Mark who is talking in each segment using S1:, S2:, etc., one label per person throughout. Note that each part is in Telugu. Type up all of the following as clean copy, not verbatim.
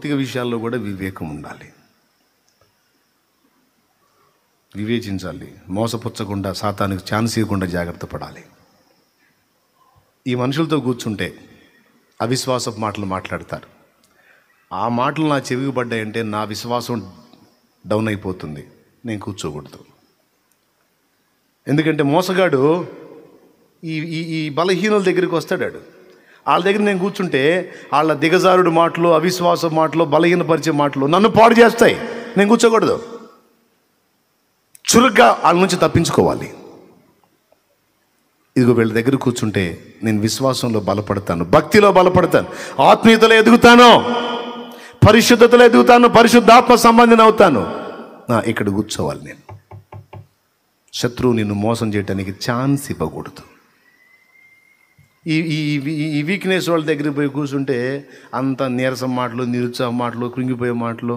S1: భౌతిక విషయాల్లో కూడా వివేకం ఉండాలి, వివేచించాలి. మోసపుచ్చకుండా, సాతానికి ఛాన్స్ ఇవ్వకుండా జాగ్రత్త పడాలి. ఈ మనుషులతో కూర్చుంటే అవిశ్వాసపు మాటలు మాట్లాడతారు. ఆ మాటలు నా చెవికి పడ్డాయంటే నా విశ్వాసం డౌన్ అయిపోతుంది, నేను కూర్చోకూడదు. ఎందుకంటే మోసగాడు ఈ ఈ ఈ బలహీనుల దగ్గరికి వస్తాడు. వాళ్ళ దగ్గర నేను కూర్చుంటే వాళ్ళ దిగజారుడు మాటలు, అవిశ్వాస మాటలు, బలహీనపరిచే మాటలు నన్ను పాడు చేస్తాయి. నేను కూర్చోకూడదు. చురుగ్గా వాళ్ళ నుంచి తప్పించుకోవాలి. ఇదిగో వీళ్ళ దగ్గర కూర్చుంటే నేను విశ్వాసంలో బలపడతాను, భక్తిలో బలపడతాను, ఆత్మీయతలో ఎదుగుతాను, పరిశుద్ధతలో ఎదుగుతాను, పరిశుద్ధాత్మ సంబంధిని అవుతాను. ఇక్కడ కూర్చోవాలి నేను. శత్రువు నిన్ను మోసం చేయడానికి ఛాన్స్ ఇవ్వకూడదు. ఈ వీక్నెస్ వాళ్ళ దగ్గరికి పోయి కూర్చుంటే అంత నీరసం మాటలు, నిరుత్సాహ మాటలు, కృంగిపోయే మాటలు.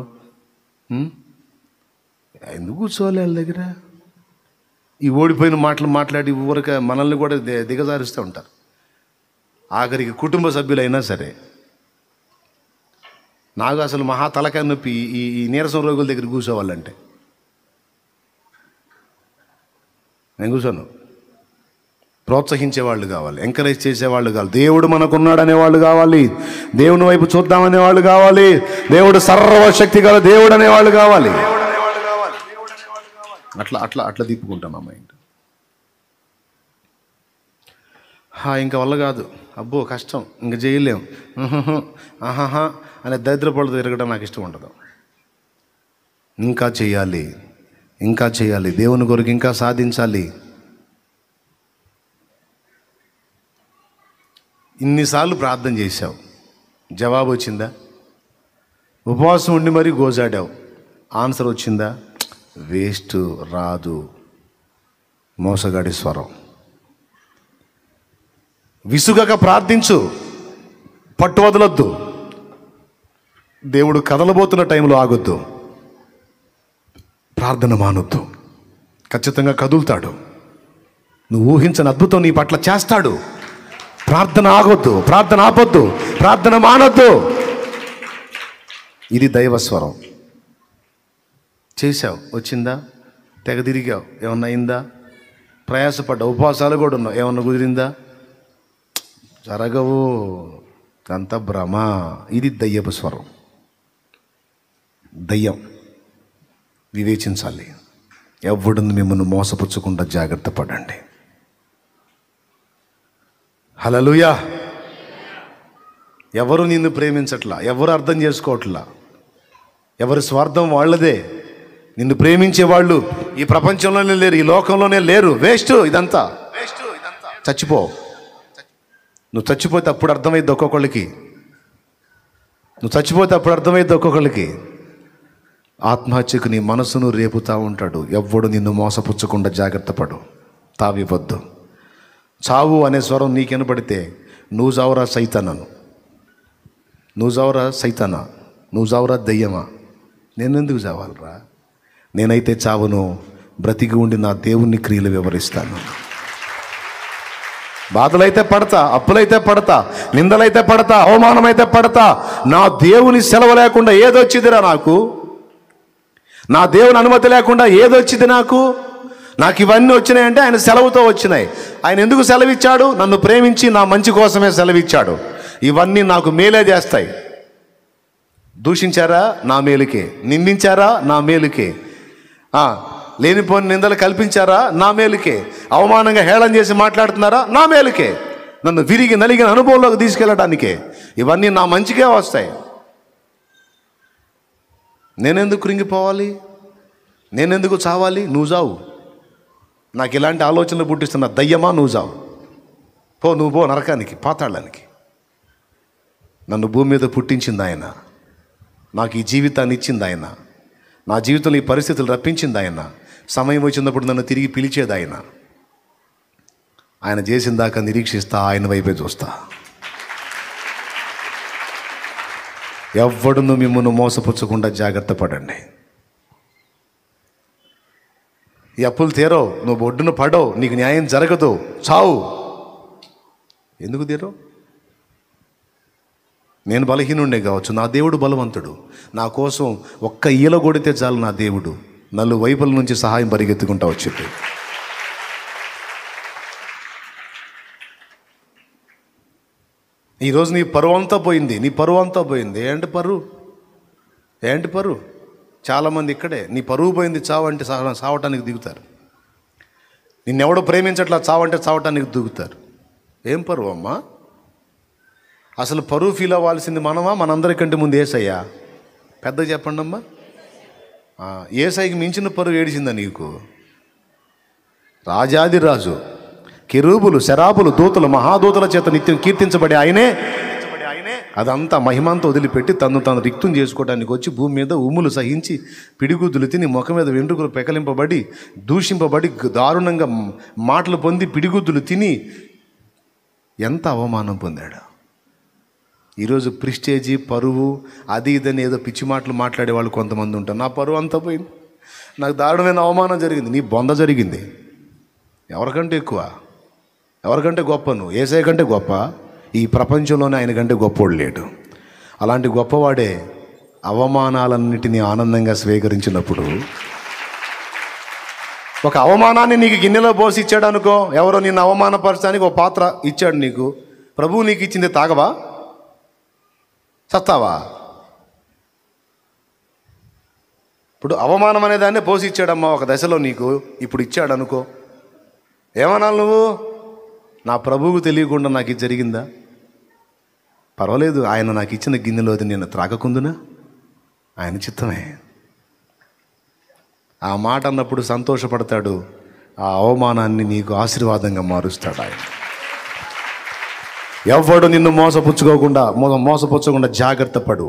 S1: ఎందుకు కూర్చోవాలి వాళ్ళ దగ్గర? ఈ ఓడిపోయిన మాటలు మాట్లాడి ఊరక మనల్ని కూడా దిగజారుస్తూ ఉంటారు. ఆఖరికి కుటుంబ సభ్యులైనా సరే. నాకు అసలు మహా తలకాయ నొప్పి ఈ నీరసం రోగుల దగ్గర కూర్చోవాలంటే. నేను కూర్చోను. ప్రోత్సహించేవాళ్ళు కావాలి, ఎంకరేజ్ చేసేవాళ్ళు కావాలి, దేవుడు మనకున్నాడు అనేవాళ్ళు కావాలి, దేవుని వైపు చూద్దామనేవాళ్ళు కావాలి, దేవుడు సర్వశక్తి గల దేవుడు అనేవాళ్ళు కావాలి. అట్లా అట్లా అట్లా తిప్పుకుంటాం మా మైండ్. ఇంకా వల్ల కాదు, అబ్బో కష్టం, ఇంక చేయలేం, ఆహాహా అనే దరిద్రపళ్ళు తిరగడం నాకు ఇష్టం ఉండదు. ఇంకా చేయాలి, ఇంకా చేయాలి, దేవుని కొరకు ఇంకా సాధించాలి. ఇన్నిసార్లు ప్రార్థన చేశావు, జవాబు వచ్చిందా? ఉపవాసం ఉండి మరీ గోజాడావు, ఆన్సర్ వచ్చిందా? వేస్ట్, రాదు. మోసగాడి స్వరం. విసుగక ప్రార్థించు, పట్టు వదలొద్దు. దేవుడు కదలబోతున్న టైంలో ఆగొద్దు, ప్రార్థన మానొద్దు. ఖచ్చితంగా కదులుతాడు. నువ్వు ఊహించని అద్భుతం నీ పట్ల చేస్తాడు. ప్రార్థన ఆగొద్దు, ప్రార్థన ఆపొద్దు, ప్రార్థన మానొద్దు. ఇది దైవస్వరం. చేశావు, వచ్చిందా? తెగ తిరిగావు, ఏమన్నా అయిందా? ప్రయాసపడ్డావు, ఉపవాసాలు కూడా ఉన్నావు, ఏమన్నా కుదిరిందా? జరగవు, అంత భ్రమ. ఇది దయ్యపు స్వరం. దయ్యం. వివేచించాలి. ఎవడును మిమ్మల్ని మోసపుచ్చకుండా జాగ్రత్త పడండి. హల్లెలూయా. ఎవరు నిన్ను ప్రేమించట్లా, ఎవరు అర్థం చేసుకోవట్లా, ఎవరి స్వార్థం వాళ్ళదే. నిన్ను ప్రేమించే వాళ్ళు ఈ ప్రపంచంలోనే లేరు, ఈ లోకంలోనే లేరు. వేస్ట్ ఇదంతా. చచ్చిపో. నువ్వు చచ్చిపోతే అప్పుడు అర్థమైద్ది ఒక్కొక్కళ్ళకి. నువ్వు చచ్చిపోతే అప్పుడు అర్థమైద్ది ఒక్కొక్కళ్ళకి. ఆత్మహత్యకు నీ మనసును రేపుతా ఉంటాడు. ఎవ్వడు నిన్ను మోసపుచ్చకుండా జాగ్రత్త పడు, తావివద్దు. చావు అనే స్వరం నీకు వినపడితే నువ్వు చావురా సైతానను, నువ్వు చావురా సైతానా, నువ్వు చావురా దయ్యమా. నేనెందుకు చావాలరా? నేనైతే చావును, బ్రతికి ఉండి నా దేవుని క్రియలు వివరిస్తాను. బాధలైతే పడతా, అప్పులైతే పడతా, నిందలైతే పడతా, అవమానమైతే పడతా. నా దేవుని సెలవు లేకుండా ఏదొచ్చిందిరా నాకు? నా దేవుని అనుమతి లేకుండా ఏదొచ్చింది నాకు? నాకు ఇవన్నీ వచ్చినాయంటే ఆయన సెలవుతో వచ్చినాయి. ఆయన ఎందుకు సెలవిచ్చాడు? నన్ను ప్రేమించి నా మంచి కోసమే సెలవిచ్చాడు. ఇవన్నీ నాకు మేలే చేస్తాయి. దూషించారా? నా మేలుకే. నిందించారా? నా మేలుకే. లేనిపోని నిందలు కల్పించారా? నా మేలుకే. అవమానంగా హేళన చేసి మాట్లాడుతున్నారా? నా మేలుకే. నన్ను విరిగి నలిగిన అనుభవంలోకి తీసుకెళ్ళడానికే. ఇవన్నీ నా మంచికే వస్తాయి. నేనెందుకు కృంగిపోవాలి? నేనెందుకు చావాలి? నువ్వు చావు. నాకు ఇలాంటి ఆలోచనలు పుట్టిస్తున్న దయ్యమా, నువ్వు చావు. నువ్వు పో నరకానికి, పాతాళానికి. నన్ను భూమి మీద పుట్టించింది ఆయన, నాకు ఈ జీవితాన్ని ఇచ్చింది ఆయన, నా జీవితంలో ఈ పరిస్థితులు రప్పించింది ఆయన, సమయం వచ్చినప్పుడు నన్ను తిరిగి పిలిచేది ఆయన. ఆయన చేసిన దాకా నిరీక్షిస్తా, ఆయన వైపే చూస్తా. ఎవ్వడును మిమ్మల్ని మోసపుచ్చకుండా జాగ్రత్త పడండి. ఈ అప్పులు తీరవు, నువ్వు ఒడ్డున పడవు, నీకు న్యాయం జరగదు, చావు. ఎందుకు తీరవు? నేను బలహీనుండే కావచ్చు, నా దేవుడు బలవంతుడు. నా కోసం ఒక్క ఈల కొడితే చాలు నా దేవుడు నలువైపుల నుంచి సహాయం పరిగెత్తుకుంటా వచ్చింది. ఈరోజు నీ పరువు అంతా పోయింది, నీ పరువు అంతా పోయింది. ఏంటి పరువు? చాలామంది ఇక్కడే నీ పరువు పోయింది, చావంటే చావటానికి దిగుతారు. నిన్నెవడో ప్రేమించట్లా, చావంటే చావటానికి దిగుతారు. ఏం పరువు అమ్మా? అసలు పరువు ఫీల్ అవ్వాల్సింది మనమా, మనందరికంటే ముందు యేసయ్యా? పెద్దగా చెప్పండి అమ్మా. యేసయ్యకి మించిన పరువు ఏడిచిందా నీకు? రాజాది రాజు, కెరూబులు, శరాబులు, దూతలు, మహాదూతల చేత నిత్యం కీర్తించబడే ఆయనే అదంతా మహిమంతా వదిలిపెట్టి తను రిక్తం చేసుకోవడానికి వచ్చి భూమి మీద ఉమ్ములు సహించి పిడిగుద్దులు తిని ముఖం మీద వెంట్రుకలు పెకలింపబడి దూషింపబడి దారుణంగా మాటలు పొంది పిడిగుద్దులు తిని ఎంత అవమానం పొందాడు. ఈరోజు ప్రిస్టేజీ, పరువు, అది ఇదని ఏదో పిచ్చి మాటలు మాట్లాడే వాళ్ళు కొంతమంది ఉంటారు. నా పరువు అంతా పోయింది, నాకు దారుణమైన అవమానం జరిగింది. నీ బొంద జరిగింది. ఎవరికంటే ఎక్కువ, ఎవరికంటే గొప్ప? నువ్వు యేసయ్య కంటే గొప్ప? ఈ ప్రపంచంలోనే ఆయన కంటే గొప్పోడు లేడు. అలాంటి గొప్పవాడే అవమానాలన్నిటినీ ఆనందంగా స్వీకరించినప్పుడు, ఒక అవమానాన్ని నీకు గిన్నెలో పోసి ఇచ్చాడు అనుకో, ఎవరో నిన్ను అవమానపరచడానికి ఒక పాత్ర ఇచ్చాడు నీకు, ప్రభువు నీకు ఇచ్చింది తాగవా? చస్తావా? ఇప్పుడు అవమానం అనే దాన్ని పోసి ఇచ్చాడమ్మా ఒక దశలో నీకు, ఇప్పుడు ఇచ్చాడు అనుకో, ఏమనాలి నువ్వు? నా ప్రభువుకు తెలియకుండా నాకు ఇది జరిగిందా? పర్వాలేదు, ఆయన నాకు ఇచ్చిన గిన్నెలోది నేను త్రాగకుందునా? ఆయన చిత్తమే. ఆ మాట అన్నప్పుడు సంతోషపడతాడు. ఆ అవమానాన్ని నీకు ఆశీర్వాదంగా మారుస్తాడు ఆయన. ఎవడు నిన్ను మోసపుచ్చకుండా జాగ్రత్త పడు.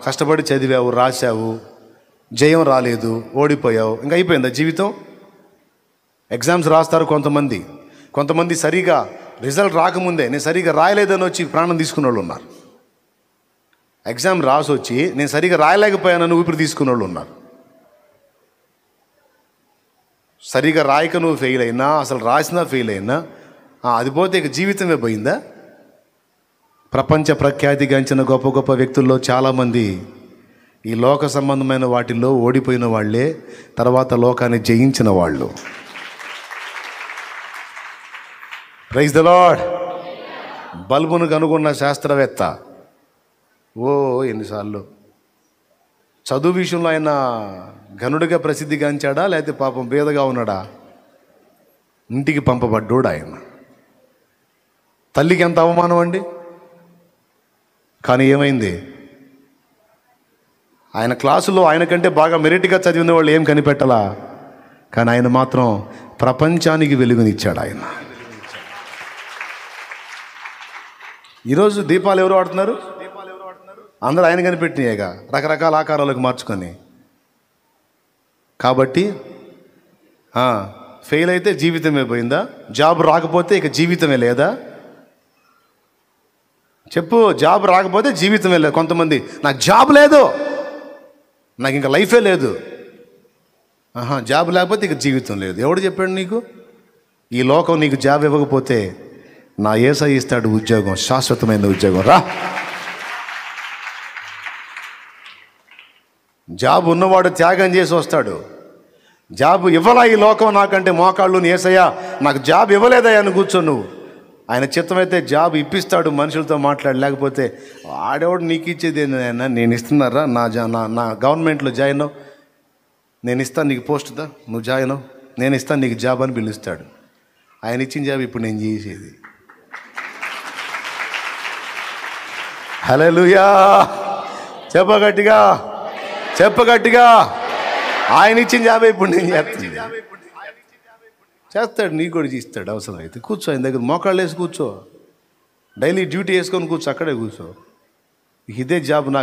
S1: కష్టపడి చదివావు, రాశావు, జయం రాలేదు, ఓడిపోయావు, ఇంకా అయిపోయిందా జీవితం? ఎగ్జామ్స్ రాస్తారు కొంతమంది సరిగా రిజల్ట్ రాకముందే నేను సరిగా రాయలేదని వచ్చి ప్రాణం తీసుకున్న వాళ్ళు ఉన్నారు. ఎగ్జామ్ రాసి వచ్చి నేను సరిగా రాయలేకపోయానని ఊపిరి తీసుకున్న వాళ్ళు ఉన్నారు. సరిగా రాయక నువ్వు ఫెయిల్ అయినా, అసలు రాసినా ఫెయిల్ అయినా, అది పోతే ఇక జీవితమే పోయిందా? ప్రపంచ ప్రఖ్యాతిగాంచిన గొప్ప గొప్ప వ్యక్తుల్లో చాలామంది ఈ లోక సంబంధమైన వాటిల్లో ఓడిపోయిన వాళ్ళే, తర్వాత లోకాన్ని జయించిన వాళ్ళు. Praise the lord. బల్బును కనుగొన్న శాస్త్రవేత్త ఎన్నిసార్లు చదువు విషయంలో ఆయన ఘనుడిగా ప్రసిద్ధిగాంచాడా, లేకపోతే పాపం బేదగా ఉన్నాడా? ఇంటికి పంపబడ్డోడు ఆయన. తల్లికి ఎంత అవమానం అండి. కానీ ఏమైంది? ఆయన క్లాసులో ఆయన కంటే బాగా మెరిట్గా చదివిన వాళ్ళు ఏం కనిపెట్టలా, కానీ ఆయన మాత్రం ప్రపంచానికి వెలుగునిచ్చాడు ఆయన. ఈరోజు దీపాలు ఎవరు వాడుతున్నారు? అందరూ ఆయన కనిపెట్టినాయేగా, రకరకాల ఆకారాలకు మార్చుకొని. కాబట్టి ఫెయిల్ అయితే జీవితమే పోయిందా? జాబ్ రాకపోతే ఇక జీవితమే లేదా? చెప్పు. జాబ్ రాకపోతే జీవితమే లేదు. కొంతమంది నాకు జాబ్ లేదు, నాకు ఇంకా లైఫే లేదు. జాబ్ లేకపోతే ఇక జీవితం లేదు. ఎవడు చెప్పాడు నీకు? ఈ లోకం నీకు జాబ్ ఇవ్వకపోతే నా యేసయ్య ఇస్తాడు ఉద్యోగం, శాశ్వతమైన ఉద్యోగం. రా. జాబ్ ఉన్నవాడు త్యాగం చేసి వస్తాడు. జాబ్ ఇవ్వలా ఈ లోకం నాకంటే మోకాళ్ళు, యేసయ్య నాకు జాబ్ ఇవ్వలేదయ్యా అని కూర్చో నువ్వు. ఆయన చిత్తమైతే జాబ్ ఇప్పిస్తాడు, మనుషులతో మాట్లాడి. లేకపోతే ఆడేవాడు నీకు ఇచ్చేది ఏంటన్నా, నేను ఇస్తున్నారా, నా గవర్నమెంట్లో జాయిన్ అవ్వు, నేను ఇస్తాను నీకు పోస్ట్దా, నువ్వు జాయిన్ అవ్వు, నేను ఇస్తాను నీకు జాబ్ అని పిలుస్తాడు. ఆయన ఇచ్చిన జాబ్ ఇప్పుడు నేను చేసేది. హల్లెలూయా. చెప్పగట్టిగా ఆయన ఇచ్చిన జాబ్ ఇప్పుడు నేను చేస్తాడు. నీకు కూడా ఇస్తాడు. అవసరం అయితే కూర్చో ఆయన దగ్గర, మోకాళ్ళు వేసి కూర్చో, డైలీ డ్యూటీ వేసుకొని కూర్చో, అక్కడే కూర్చో. ఇదే జాబ్ నా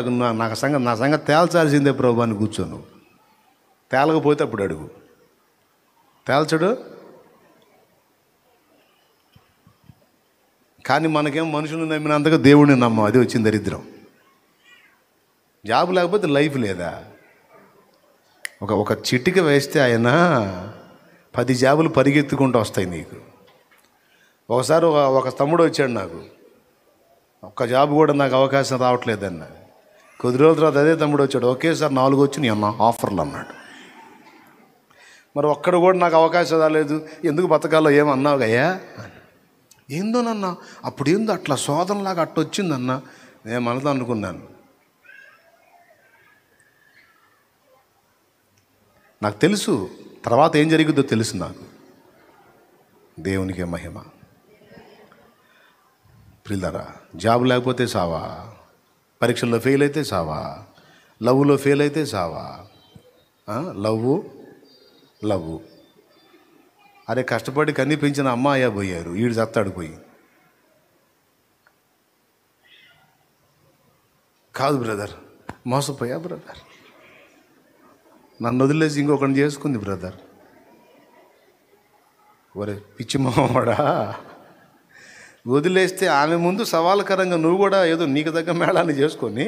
S1: సంగతి తేల్చాల్సిందే ప్రభు అని కూర్చో. నువ్వు తేలకపోతే అప్పుడు అడుగు. తేల్చడు. కానీ మనకేం మనుషులను నమ్మినంతగా దేవుడిని నమ్మం. అది వచ్చింది దరిద్రం. జాబ్ లేకపోతే లైఫ్ లేదా? ఒక చిటిక వేస్తే ఆయన 10 జాబులు పరిగెత్తుకుంటూ వస్తాయి నీకు. ఒకసారి ఒక తమ్ముడు వచ్చాడు నాకు, ఒక్క జాబ్ కూడా నాకు అవకాశం రావట్లేదన్న. కొద్ది రోజుల తర్వాత అదే తమ్ముడు వచ్చాడు, ఒకేసారి 4 వచ్చినాయి అన్న ఆఫర్లు అన్నాడు. మరి ఒక్కడు కూడా నాకు అవకాశం రాలేదు, ఎందుకు బతకాలో ఏమన్నావు గయ్యా? ఏందోనన్నా అప్పుడు ఏందో అట్లా శోధనలాగా అట్టొచ్చిందన్న. నేను మనతో అనుకున్నాను, నాకు తెలుసు తర్వాత ఏం జరిగిద్దో తెలుసు నాకు. దేవునికే మహిమ. ప్రియులారా, జాబ్ లేకపోతే సావా, పరీక్షల్లో ఫెయిల్ అయితే సావా, లవ్లో ఫెయిల్ అయితే సావా. లవ్ అరే కష్టపడి కన్ని పెంచిన అమ్మాయ పోయారు, వీడు చత్తాడు పోయి. కాదు బ్రదర్, మోసపోయా బ్రదర్, నన్ను వదిలేసి ఇంకొకరిని చేసుకుంది బ్రదర్. ఒరే పిచ్చి మావాడా, వదిలేస్తే ఆమె ముందు సవాలకరంగా నువ్వు కూడా ఏదో నీకు దగ్గర మేళాన్ని చేసుకొని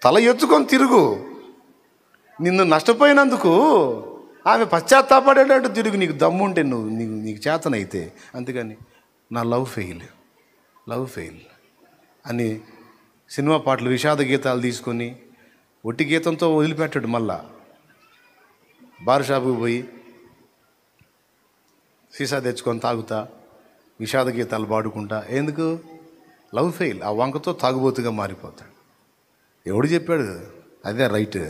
S1: తల ఎత్తుకొని తిరుగు. నిన్ను నష్టపోయినందుకు ఆమె పశ్చాత్తాపడేటట్టు తిరుగు, నీకు దమ్ముంటే నీకు చేతనైతే. అంతేగాని నా లవ్ ఫెయిల్ అని సినిమా పాటలు విషాద గీతాలు తీసుకొని ఒట్టి గీతంతో వదిలిపెట్టాడు. మళ్ళా బార్ షాపుకి పోయి సీసా తెచ్చుకొని తాగుతా విషాద గీతాలు పాడుకుంటా. ఎందుకు? Love fail. ఆ వంకతో తాగుబోతుగా మారిపోతాడు. ఎవడు చెప్పాడు అదే రైట్?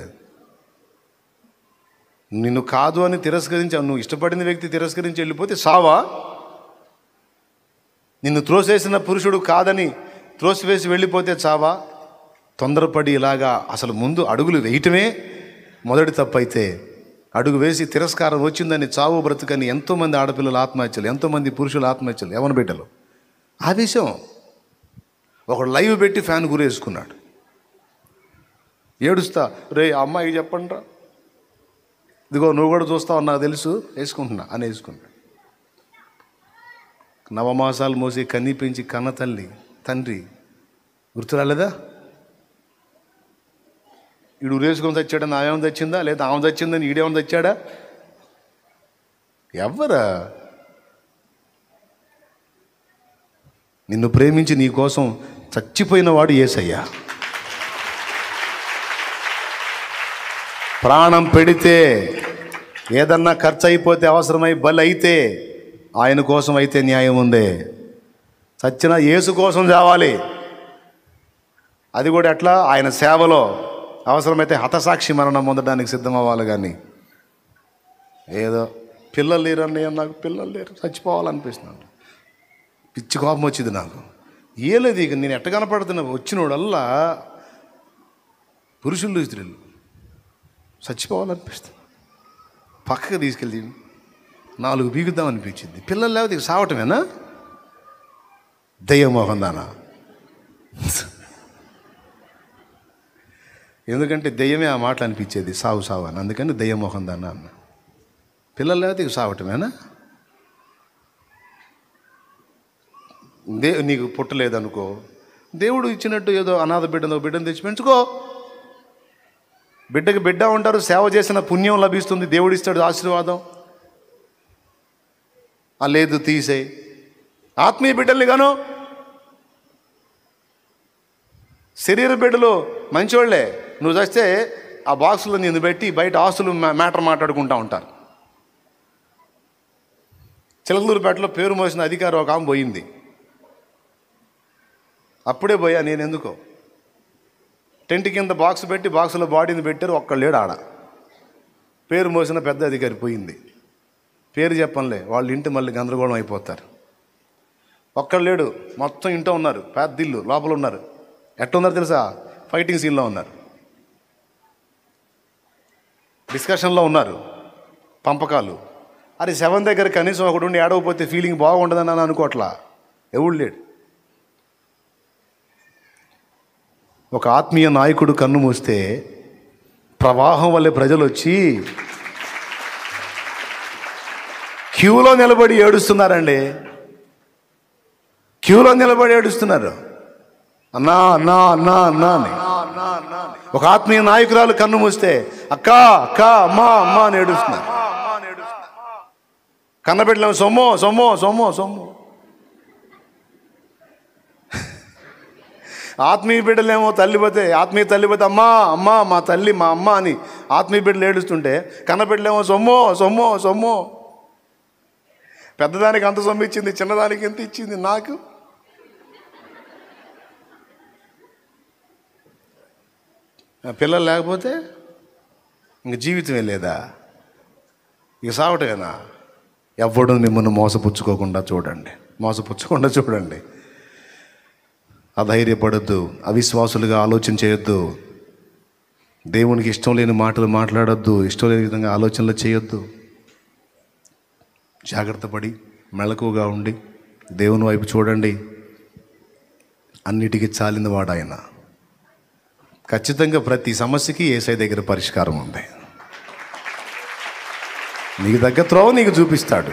S1: నిన్ను కాదు అని తిరస్కరించి, నువ్వు ఇష్టపడిన వ్యక్తి తిరస్కరించి వెళ్ళిపోతే సావా? నిన్ను త్రోసేసిన పురుషుడు కాదని త్రోసివేసి వెళ్ళిపోతే చావా? తొందరపడి ఇలాగా అసలు ముందు అడుగులు వేయటమే మొదటి తప్పైతే, అడుగు వేసి తిరస్కారం వచ్చిందని చావు బ్రతుకని ఎంతోమంది ఆడపిల్లలు ఆత్మహత్యలు, ఎంతోమంది పురుషులు ఆత్మహత్యలు, యవ్వన బిడ్డలు. ఆవేశం. ఒకడు లైవ్ పెట్టి ఫ్యాన్ గురేసుకున్నాడు, ఏడుస్తా, రే అమ్మాయికి చెప్పండి రా, ఇదిగో నువ్వు కూడా చూస్తావు నాకు తెలుసు, వేసుకుంటున్నా అని వేసుకున్నాడు. నవమాసాలు మోసి కన్నీ పెంచి కన్న తండ్రి గుర్తురాలేదా? ఈడు రేసుకొని తెచ్చాడని ఆమె తెచ్చిందా, లేదా ఆమె తెచ్చిందని ఈడేమని తెచ్చాడా? ఎవ్వరా? నిన్ను ప్రేమించి నీ కోసం చచ్చిపోయిన వాడు యేసయ్యా. ప్రాణం పెడితే, ఏదన్నా ఖర్చు అయిపోతే, అవసరమై బలి అయితే ఆయన కోసం అయితే న్యాయం ఉందే. చచ్చిన యేసు కోసం చావాలి. అది కూడా ఎట్లా? ఆయన సేవలో అవసరమైతే హతసాక్షి మరణం పొందడానికి సిద్ధం అవ్వాలి. కానీ ఏదో పిల్లలు లేరని, నాకు పిల్లలు లేరు చచ్చిపోవాలనిపిస్తున్నాను, పిచ్చి కోపం వచ్చింది నాకు. ఏలేదు ఇక నేను ఎట్ట కనపడుతున్నా, వచ్చినోడల్లా పురుషులు స్త్రీలు చచ్చిపోవాలనిపిస్తుంది. పక్కకు తీసుకెళ్ళి 4 బీగుద్దాం అనిపించింది. పిల్లలు లేకపోతే ఇక సావటమేనా? దయ్యమోహం దానా? ఎందుకంటే దెయ్యమే ఆ మాటలు అనిపించేది, సావు అని. అందుకని దయ్యమోహం దానా అన్న. పిల్లలు లేకపోతే ఇక సావటమేనా? నీకు పుట్టలేదనుకో, దేవుడు ఇచ్చినట్టు ఏదో అనాథ బిడ్డను తెచ్చి పెంచుకో. బిడ్డకి బిడ్డ ఉంటారు, సేవ చేసిన పుణ్యం లభిస్తుంది, దేవుడు ఇస్తాడు ఆశీర్వాదం. లేదు తీసేయి. ఆత్మీయ బిడ్డల్ని గాను, శరీర బిడ్డలు మంచోళ్లే, నువ్వు చేస్తే ఆ బాక్సులో నిన్ను పెట్టి బయట ఆస్తులు మ్యాటర్ మాట్లాడుకుంటూ ఉంటారు. చిలకలూరుపేటలో పేరు మోసిన అధికారి ఒక ఆమె పోయింది. అప్పుడే పోయా నేను. ఎందుకో టెంట్ కింద బాక్స్ పెట్టి బాక్సులో బాడీని పెట్టారు, ఒక్కళ్ళు లేడు ఆడ. పేరు మోసిన పెద్ద అధికారి పోయింది. పేరు చెప్పనులే, వాళ్ళ ఇంటి మళ్ళీ గందరగోళం అయిపోతారు. ఒక్కళ్ళు లేడు, మొత్తం ఇంట్లో ఉన్నారు, పెద్ద ఇల్లు, లోపల ఉన్నారు. ఎట్టున్నారు తెలుసా? ఫైటింగ్ సీన్లో ఉన్నారు, డిస్కషన్లో ఉన్నారు, పంపకాలు. అరే 7 దగ్గర కనీసం ఒకడు ఉండి ఏడవపోతే ఫీలింగ్ బాగుండదని అని అనుకోవట్లా. ఎవడు లేడు. ఒక ఆత్మీయ నాయకుడు కన్ను మూస్తే ప్రవాహం వల్లే ప్రజలు వచ్చి క్యూలో నిలబడి ఏడుస్తున్నారండి. క్యూలో నిలబడి ఏడుస్తున్నారు, అన్నా అన్నా అన్నా అన్నా అని. ఒక ఆత్మీయ నాయకురాలు కన్ను మూస్తే అక్క అక్క అమ్మా అమ్మా అని ఏడుస్తున్నారు. కన్నబిడ్డలేమో సొమ్మో సొమ్మో సొమ్మో సొమ్ము. ఆత్మీయ బిడ్డలేమో ఆత్మీయ తల్లి పోతే అమ్మా అమ్మా మా తల్లి మా అమ్మ అని ఆత్మీయ బిడ్డలు ఏడుస్తుంటే కన్నబిడ్డలేమో సొమ్మో సొమ్మో సొమ్మో. పెద్దదానికి అంత సొమ్ము ఇచ్చింది, చిన్నదానికి ఎంత ఇచ్చింది నాకు. పిల్లలు లేకపోతే ఇంక జీవితమే లేదా, ఇక సావటమేనా? ఎవడు మిమ్మల్ని మోసపుచ్చుకోకుండా చూడండి. అధైర్యపడద్దు, అవిశ్వాసులుగా ఆలోచన చేయొద్దు, దేవునికి ఇష్టం లేని మాటలు మాట్లాడొద్దు, ఇష్టం లేని విధంగా ఆలోచనలు చేయొద్దు. జాగ్రత్త పడి మెలకువగా ఉండి దేవుని వైపు చూడండి. అన్నిటికీ చాలిన వాడు ఆయన. ఖచ్చితంగా ప్రతి సమస్యకి యేసయ్య దగ్గర పరిష్కారం ఉంది. నీకు దగ్గర త్రోవ నీకు చూపిస్తాడు.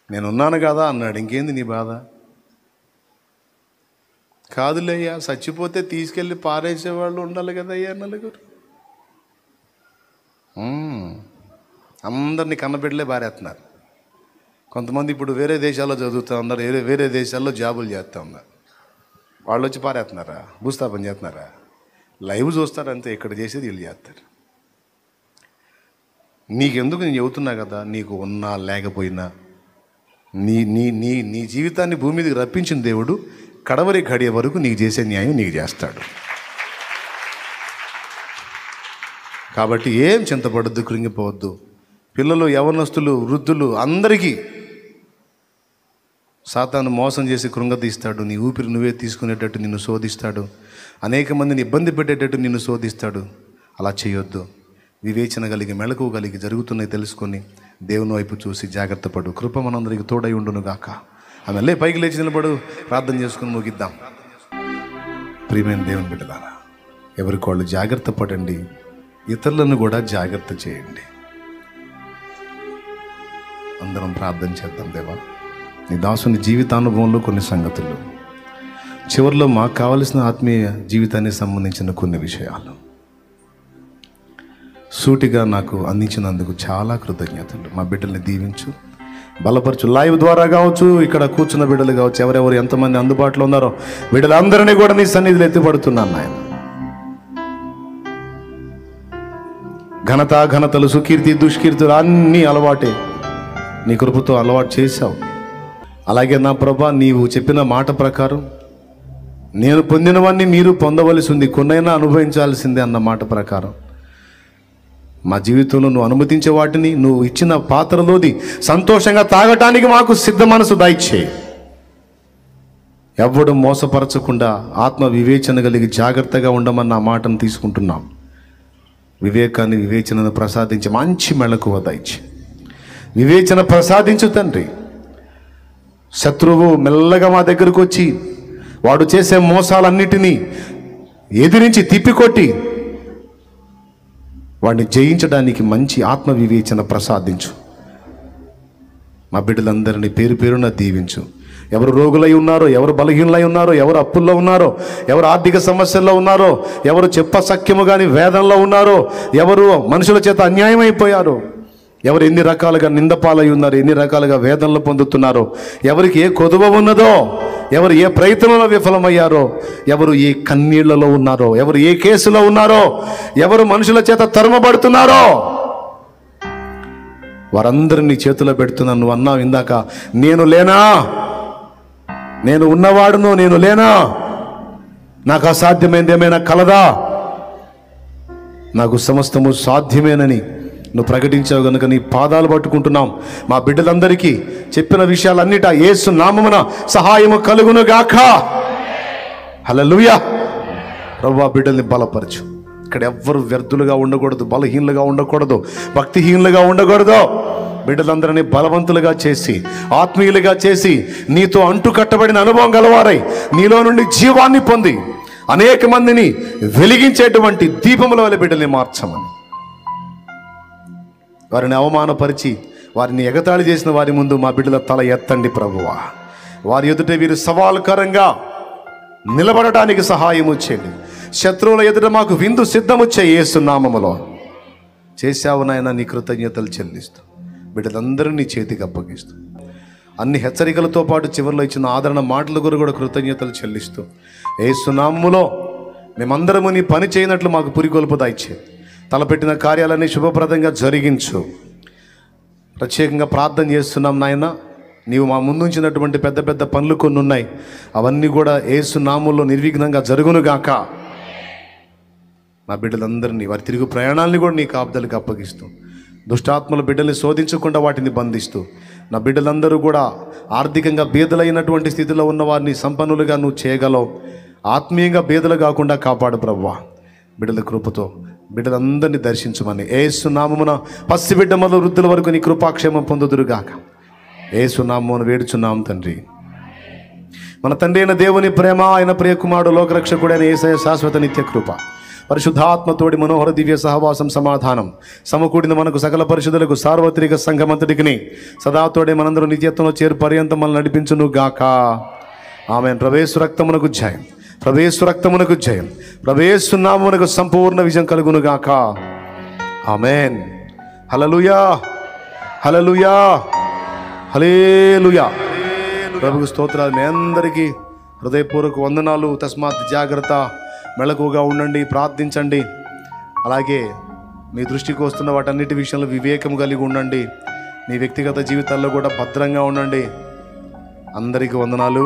S1: నేనున్నాను కదా అన్నాడు, ఇంకేంది నీ బాధ? కాదులేయ్యా, చచ్చిపోతే తీసుకెళ్ళి పారేసేవాళ్ళు ఉండాలి కదయ్యా నలుగురు. అందరినీ కన్నబిడ్డలే పారేస్తున్నారు. కొంతమంది ఇప్పుడు వేరే దేశాల్లో చదువుతూ ఉన్నారు, వేరే దేశాల్లో జాబులు చేస్తూ ఉన్నారు. వాళ్ళు వచ్చి పారేస్తున్నారా? భూస్థాపన చేస్తున్నారా? లైవ్ చూస్తారంతే, ఇక్కడ చేసేది వీళ్ళు చేస్తారు. నీకెందుకు నేను చెబుతున్నా కదా, నీకు ఉన్నా లేకపోయినా నీ నీ నీ నీ జీవితాన్ని భూమి మీదకి రప్పించిన దేవుడు కడవరి గడియ వరకు నీకు చేసే న్యాయం నీకు చేస్తాడు. కాబట్టి ఏం చింతపడద్దు, కృంగిపోవద్దు. పిల్లలు, యవనస్తులు, వృద్ధులు అందరికీ సాతాను మోసం చేసి కృంగతీస్తాడు. నీ ఊపిరి నువ్వే తీసుకునేటట్టు నిన్ను శోధిస్తాడు. అనేక మందిని ఇబ్బంది పెట్టేటట్టు నిన్ను శోధిస్తాడు. అలా చేయొద్దు. వివేచన కలిగి మెళకువ కలిగి జరుగుతున్నాయి తెలుసుకొని దేవుని వైపు చూసి జాగ్రత్త పడు. కృప మనందరికి తోడై ఉండును గాక. ఆమె పైకి లేచి నిలబడు, ప్రార్థన చేసుకుని ముగిద్దాం. ప్రియమైన దేవుని బిడ్డలారా, ఎవరికి వాళ్ళు జాగ్రత్త పడండి, ఇతరులను కూడా జాగ్రత్త చేయండి. అందరం ప్రార్థన చేద్దాం. దేవా, నీ దాసుని జీవితానుభవంలో కొన్ని సంగతులు, చివరిలో మాకు కావలసిన ఆత్మీయ జీవితానికి సంబంధించిన కొన్ని విషయాలు సూటిగా నాకు అందించినందుకు చాలా కృతజ్ఞతలు. మా బిడ్డల్ని దీవించు, బలపరచు. లైవ్ ద్వారా కావచ్చు, ఇక్కడ కూర్చున్న బిడ్డలు కావచ్చు, ఎవరెవరు ఎంతమంది అందుబాటులో ఉన్నారో బిడ్డలందరినీ కూడా నీ సన్నిధిలో ఎత్తిపడుతున్నాను నాయన. ఘనతలు, సుకీర్తి, దుష్కీర్తులు అన్నీ అలవాటే. నీ కృపతో అలవాటు చేశావు. అలాగే నా ప్రభా, నీవు చెప్పిన మాట ప్రకారం నేను పొందినవన్నీ మీరు పొందవలసి ఉంది, కొన్నైనా అనుభవించాల్సిందే అన్న మాట ప్రకారం మా జీవితంలో నువ్వు అనుమతించే వాటిని నువ్వు ఇచ్చిన పాత్రలోది సంతోషంగా తాగటానికి మాకు సిద్ధ మనసు దయచేయి. ఎవ్వడు మోసపరచకుండా ఆత్మ వివేచన కలిగి జాగ్రత్తగా ఉండమన్న మాటను తీసుకుంటున్నాం. వివేకాన్ని, వివేచనను ప్రసాదించి మంచి మెళకువ దయచేయి. వివేచన ప్రసాదించు తండ్రి. శత్రువు మెల్లగా మా దగ్గరకు వచ్చి వాడు చేసే మోసాలన్నిటినీ ఎదిరించి తిప్పికొట్టి వాడిని జయించడానికి మంచి ఆత్మ వివేచన ప్రసాదించు. మా బిడ్డలందరినీ పేరు పేరున దీవించు. ఎవరు రోగులై ఉన్నారో, ఎవరు బలహీనులై ఉన్నారో, ఎవరు అప్పుల్లో ఉన్నారో, ఎవరు ఆర్థిక సమస్యల్లో ఉన్నారో, ఎవరు చెప్పసఖ్యము కానీ వేదనలో ఉన్నారో, ఎవరు మనుషుల చేత అన్యాయం అయిపోయారో, ఎవరు ఎన్ని రకాలుగా నిందపాలై ఉన్నారు, ఎన్ని రకాలుగా వేదనలు పొందుతున్నారో, ఎవరికి ఏ కొదువ ఉన్నదో, ఎవరు ఏ ప్రయత్నంలో విఫలమయ్యారో, ఎవరు ఏ కన్నీళ్లలో ఉన్నారో, ఎవరు ఏ కేసులో ఉన్నారో, ఎవరు మనుషుల చేత తరుమబడుతున్నారో వారందరినీ చేతిలో పెడుతున్నాను. నువ్వు అన్నావు ఇందాక, నేను లేనా, నేను ఉన్నవాడును, నేను లేనా, నాకు అసాధ్యమైంది ఏమైనా కలదా, నాకు సమస్తము సాధ్యమేనని నువ్వు ప్రకటించావు కనుక నీ పాదాలు పట్టుకుంటున్నాం. మా బిడ్డలందరికీ చెప్పిన విషయాలన్నిటా యేసు నామమున సహాయము కలుగును గాక. హల్లెలూయా. ప్రభువా, బిడ్డల్ని బలపరచు. ఇక్కడ ఎవ్వరు వ్యర్థులుగా ఉండకూడదు, బలహీనులుగా ఉండకూడదు, భక్తిహీనులుగా ఉండకూడదు. బిడ్డలందరినీ బలవంతులుగా చేసి, ఆత్మీయులుగా చేసి, నీతో అంటు కట్టబడిన అనుభవం గలవారై నీలో నుండి జీవాన్ని పొంది అనేక మందిని వెలిగించేటువంటి దీపముల వలె బిడ్డల్ని మార్చమని, వారిని అవమానపరిచి వారిని ఎగతాళి చేసిన వారి ముందు మా బిడ్డల తల ఎత్తండి ప్రభువా. వారి ఎదుట వీరు సవాలుకరంగా నిలబడటానికి సహాయము చేయండి. శత్రువుల ఎదుట మాకు విందు సిద్ధము చేయి. యేసు నామములో చేశావు నాయన. నీ కృతజ్ఞతలు చెల్లిస్తూ బిడ్డలందరూ నీ చేతికి అప్పగిస్తూ, అన్ని హెచ్చరికలతో పాటు చివరిలో ఇచ్చిన ఆదరణ మాటల గురించి కూడా కృతజ్ఞతలు చెల్లిస్తూ, యేసు నామములో మేమందరము నీ పని చేయనట్లు మాకు పురికొల్పు దయచే. తలపెట్టిన కార్యాలన్నీ శుభప్రదంగా జరిగించు. ప్రత్యేకంగా ప్రార్థన చేస్తున్నాం నాయన. నీవు మా ముందుంచినటువంటి పెద్ద పెద్ద పనులు కొన్ని ఉన్నాయి, అవన్నీ కూడా యేసు నామములో నిర్విఘ్నంగా జరుగునుగాక. నా బిడ్డలందరినీ వారి తిరుగు ప్రయాణాలని కూడా నీ కాపుదలకు అప్పగిస్తూ, దుష్టాత్మల బిడ్డల్ని శోధించకుండా వాటిని బంధిస్తూ, నా బిడ్డలందరూ కూడా ఆర్థికంగా బీదలైనటువంటి స్థితిలో ఉన్న వారిని సంపన్నులుగా నువ్వు చేయగలవు. ఆత్మీయంగా బీదలు కాకుండా కాపాడు ప్రభువా. బిడ్డల కృపతో బిడ్డలందరినీ దర్శించమని యేసు నామమున పసిబిడ్డ మొదలు వృద్ధుల వరకు నీ కృపాక్షేమం పొందుదురుగాక. యేసు నామమున వేడుచున్నాం తండ్రి. మన తండ్రి అయిన దేవుని ప్రేమ, ఆయన ప్రియకుమారుడు లోకరక్షకుడైన యేసయ్య శాశ్వత నిత్య కృప, పరిశుద్ధాత్మతోడి మనోహర దివ్య సహవాసం సమాధానం సమకూడిన మనకు సకల పరిశుద్ధులకు సార్వత్రిక సంఘమంతటికి సదాతోడే మనందరూ నిత్యత్వంలో చేరు పర్యంతం మనల్ని నడిపించును గాక. ఆమేన్. ప్రవేశ రక్తమునకు జయం, ప్రవేశ రక్తమునకు జయం, ప్రవేశ నామమునకు సంపూర్ణ విజయం కలుగును గాక. ఆమేన్. హల్లెలూయా, హల్లెలూయా, హల్లెలూయా. ప్రభుకు స్తోత్రాలు. మీ అందరికీ హృదయపూర్వక వందనాలు. తస్మాత్ జాగ్రత్త, మెళకువగా ఉండండి, ప్రార్థించండి. అలాగే మీ దృష్టికి వస్తున్న వాటన్నిటి విషయంలో వివేకం కలిగి ఉండండి. మీ వ్యక్తిగత జీవితాల్లో కూడా భద్రంగా ఉండండి. అందరికీ వందనాలు.